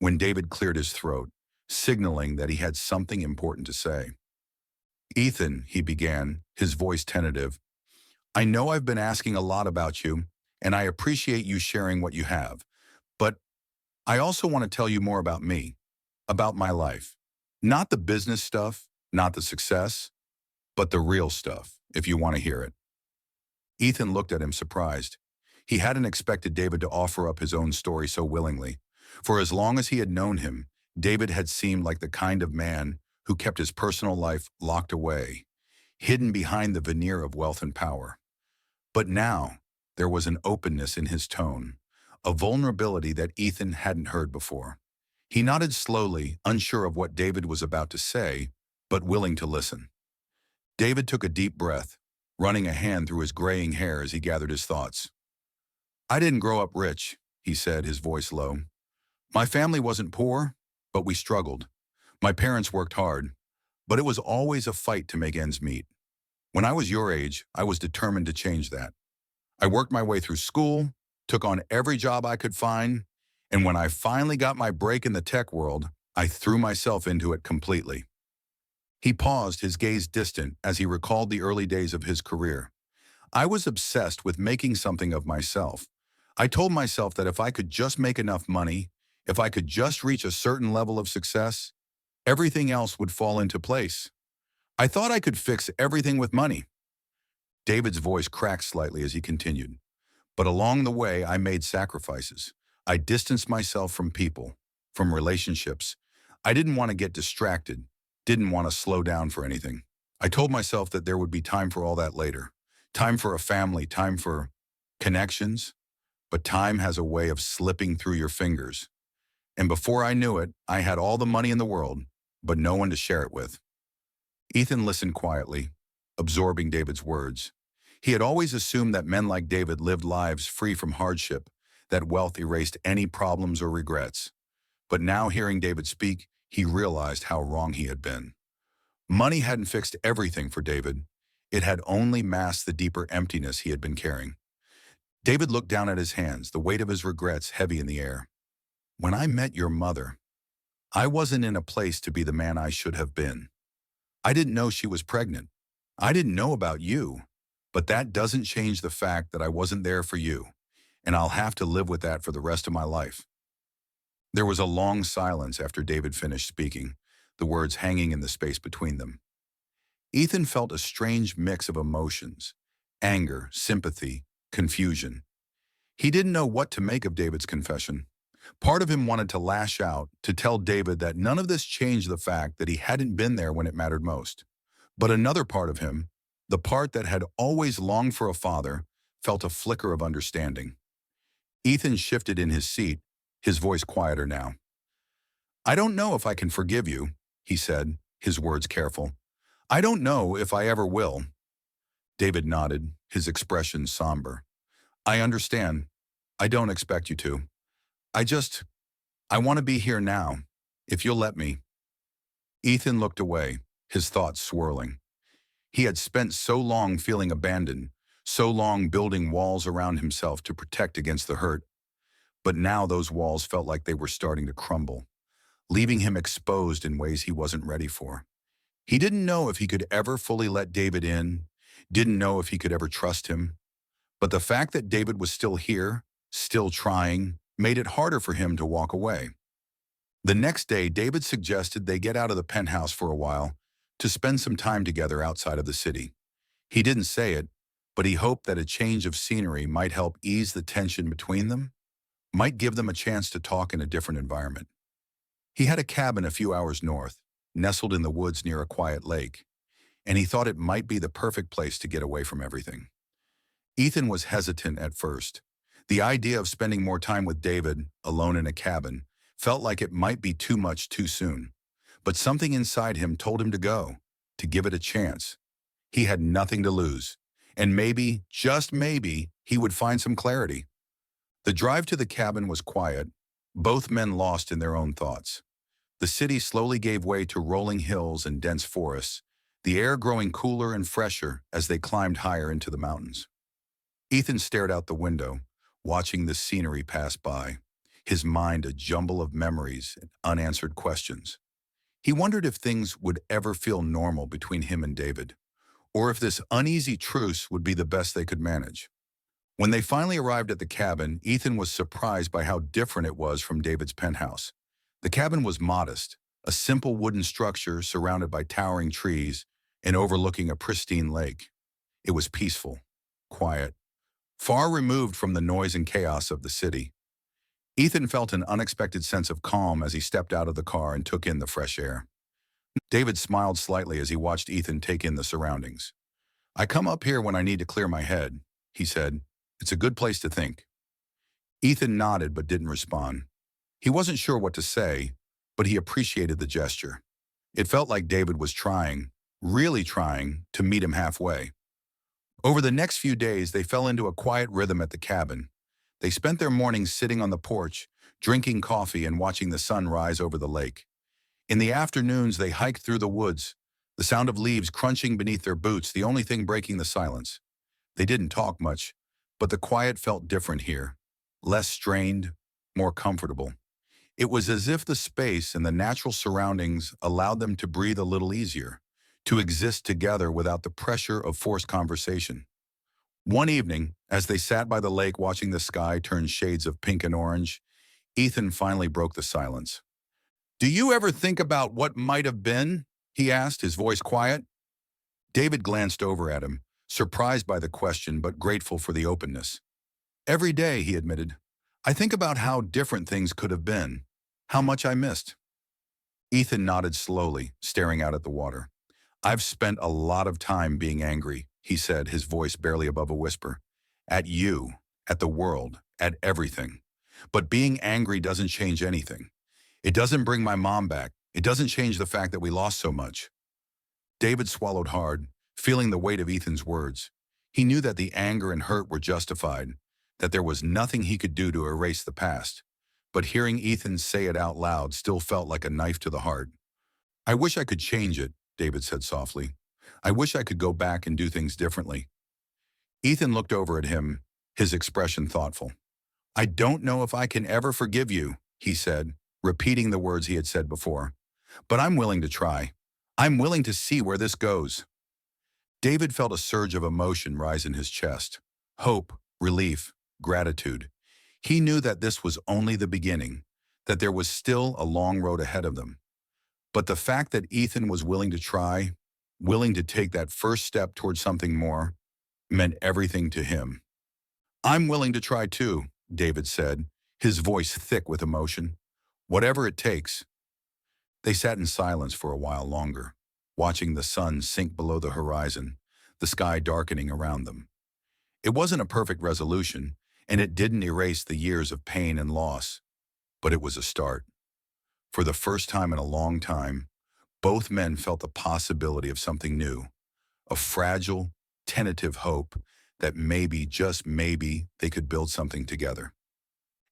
when David cleared his throat, signaling that he had something important to say. "Ethan," he began, his voice tentative, "I know I've been asking a lot about you, and I appreciate you sharing what you have, but I also want to tell you more about me, about my life. Not the business stuff, not the success, but the real stuff, if you want to hear it." Ethan looked at him surprised. He hadn't expected David to offer up his own story so willingly. For as long as he had known him, David had seemed like the kind of man who kept his personal life locked away, hidden behind the veneer of wealth and power. But now, there was an openness in his tone, a vulnerability that Ethan hadn't heard before. He nodded slowly, unsure of what David was about to say, but willing to listen. David took a deep breath, running a hand through his graying hair as he gathered his thoughts. I didn't grow up rich, he said, his voice low. My family wasn't poor, but we struggled. My parents worked hard, but it was always a fight to make ends meet. When I was your age, I was determined to change that. I worked my way through school, took on every job I could find, and when I finally got my break in the tech world, I threw myself into it completely. He paused, his gaze distant, as he recalled the early days of his career. I was obsessed with making something of myself. I told myself that if I could just make enough money, if I could just reach a certain level of success, everything else would fall into place. I thought I could fix everything with money. David's voice cracked slightly as he continued. But along the way, I made sacrifices. I distanced myself from people, from relationships. I didn't want to get distracted, didn't want to slow down for anything. I told myself that there would be time for all that later. Time for a family, time for connections. But time has a way of slipping through your fingers. And before I knew it, I had all the money in the world, but no one to share it with. Ethan listened quietly, absorbing David's words. He had always assumed that men like David lived lives free from hardship, that wealth erased any problems or regrets. But now hearing David speak, he realized how wrong he had been. Money hadn't fixed everything for David. It had only masked the deeper emptiness he had been carrying. David looked down at his hands, the weight of his regrets heavy in the air. When I met your mother, I wasn't in a place to be the man I should have been. I didn't know she was pregnant. I didn't know about you. But that doesn't change the fact that I wasn't there for you, and I'll have to live with that for the rest of my life. There was a long silence after David finished speaking, the words hanging in the space between them. Ethan felt a strange mix of emotions: anger, sympathy, confusion. He didn't know what to make of David's confession. Part of him wanted to lash out, to tell David that none of this changed the fact that he hadn't been there when it mattered most. But another part of him, the part that had always longed for a father, felt a flicker of understanding. Ethan shifted in his seat, his voice quieter now. I don't know if I can forgive you, he said, his words careful. I don't know if I ever will. David nodded, his expression somber. I understand. I don't expect you to. I want to be here now, if you'll let me. Ethan looked away, his thoughts swirling. He had spent so long feeling abandoned, so long building walls around himself to protect against the hurt. But now those walls felt like they were starting to crumble, leaving him exposed in ways he wasn't ready for. He didn't know if he could ever fully let David in, didn't know if he could ever trust him. But the fact that David was still here, still trying, made it harder for him to walk away. The next day, David suggested they get out of the penthouse for a while to spend some time together outside of the city. He didn't say it, but he hoped that a change of scenery might help ease the tension between them, might give them a chance to talk in a different environment. He had a cabin a few hours north, nestled in the woods near a quiet lake, and he thought it might be the perfect place to get away from everything. Ethan was hesitant at first. The idea of spending more time with David, alone in a cabin, felt like it might be too much too soon. But something inside him told him to go, to give it a chance. He had nothing to lose, and maybe, just maybe, he would find some clarity. The drive to the cabin was quiet, both men lost in their own thoughts. The city slowly gave way to rolling hills and dense forests, the air growing cooler and fresher as they climbed higher into the mountains. Ethan stared out the window, watching the scenery pass by, his mind a jumble of memories and unanswered questions. He wondered if things would ever feel normal between him and David, or if this uneasy truce would be the best they could manage. When they finally arrived at the cabin, Ethan was surprised by how different it was from David's penthouse. The cabin was modest, a simple wooden structure surrounded by towering trees and overlooking a pristine lake. It was peaceful, quiet, far removed from the noise and chaos of the city. Ethan felt an unexpected sense of calm as he stepped out of the car and took in the fresh air. David smiled slightly as he watched Ethan take in the surroundings. I come up here when I need to clear my head, he said. It's a good place to think. Ethan nodded but didn't respond. He wasn't sure what to say, but he appreciated the gesture. It felt like David was trying, really trying, to meet him halfway. Over the next few days, they fell into a quiet rhythm at the cabin. They spent their mornings sitting on the porch, drinking coffee and watching the sun rise over the lake. In the afternoons, they hiked through the woods, the sound of leaves crunching beneath their boots, the only thing breaking the silence. They didn't talk much, but the quiet felt different here, less strained, more comfortable. It was as if the space and the natural surroundings allowed them to breathe a little easier, to exist together without the pressure of forced conversation. One evening, as they sat by the lake watching the sky turn shades of pink and orange, Ethan finally broke the silence. "Do you ever think about what might have been?" he asked, his voice quiet. David glanced over at him, surprised by the question but grateful for the openness. "Every day," he admitted. "I think about how different things could have been, how much I missed." Ethan nodded slowly, staring out at the water. "I've spent a lot of time being angry," he said, his voice barely above a whisper. "At you, at the world, at everything. But being angry doesn't change anything. It doesn't bring my mom back. It doesn't change the fact that we lost so much." David swallowed hard, feeling the weight of Ethan's words. He knew that the anger and hurt were justified, that there was nothing he could do to erase the past. But hearing Ethan say it out loud still felt like a knife to the heart. "I wish I could change it," David said softly. "I wish I could go back and do things differently." Ethan looked over at him, his expression thoughtful. "I don't know if I can ever forgive you," he said, repeating the words he had said before. "But I'm willing to try. I'm willing to see where this goes." David felt a surge of emotion rise in his chest. Hope, relief, gratitude. He knew that this was only the beginning, that there was still a long road ahead of them. But the fact that Ethan was willing to try, willing to take that first step towards something more, meant everything to him. "I'm willing to try too," David said, his voice thick with emotion. "Whatever it takes." They sat in silence for a while longer, watching the sun sink below the horizon, the sky darkening around them. It wasn't a perfect resolution, and it didn't erase the years of pain and loss, but it was a start. For the first time in a long time, both men felt the possibility of something new, a fragile, tentative hope that maybe, just maybe, they could build something together.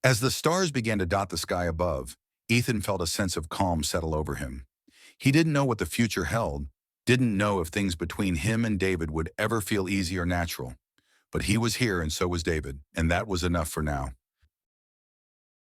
As the stars began to dot the sky above, Ethan felt a sense of calm settle over him. He didn't know what the future held, didn't know if things between him and David would ever feel easy or natural. But he was here and so was David, and that was enough for now.